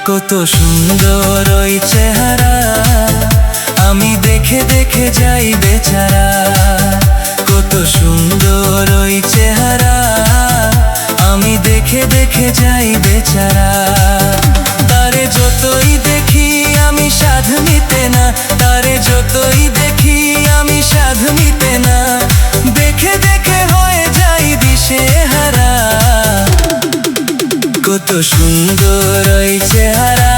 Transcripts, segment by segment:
কত সুন্দর ওই চেহারা, আমি দেখে দেখে যাই বেচারা। কত সুন্দর ওই চেহারা, আমি দেখে দেখে যাই বেচারা। তারে যতই দেখি আমি সাধ নিতে না, তারে যতই দেখি আমি সাধ নিতে না, দেখে দেখে হয়ে যাই দিশেহারা। কত সুন্দর ওই চেহারা।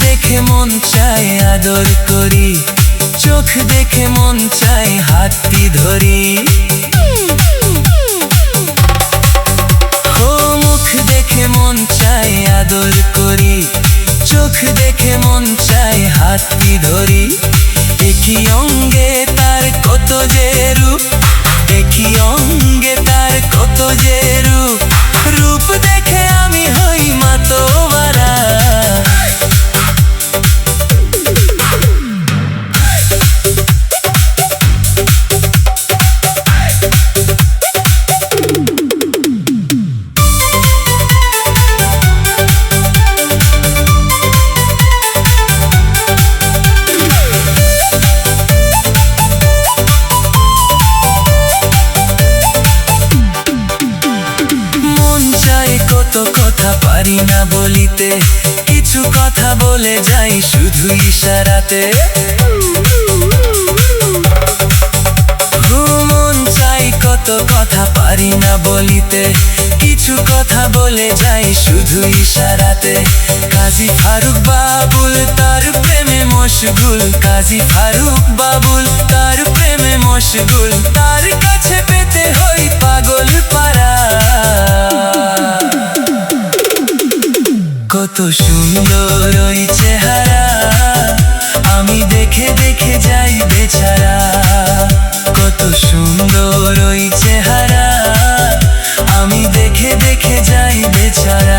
দেখে মন চাই আদর করি, চোখ দেখে মন চাই হাতটি ধরি। ও মুখ দেখে মন চাই আদর করি, চোখ দেখে মন চাই হাতটি ধরি। একই অঙ্গে তার কত যে রূপ, একই অঙ্গে তার কত যে রূপ, রূপ দেখে আমি হই মাতোয়ারা। কত কথা পারি না বলিতে, কিছু কথা বলে যাই শুধু ইশারাতে। মন চাই কত কথা পারি না বলিতে, কিছু কথা বলে যাই শুধু ইশারাতে। কাজী ফারুক বাবুল তার প্রেমে মশগুল, কাজী ফারুক বাবুল তার প্রেমে মশগুল, তার কাছে পেতে হই পাগল পারা। কত সুন্দর ওই চেহারা, আমি দেখে দেখে যাই বেচারা। কত সুন্দর ওই চেহারা, আমি দেখে দেখে যাই বেচারা।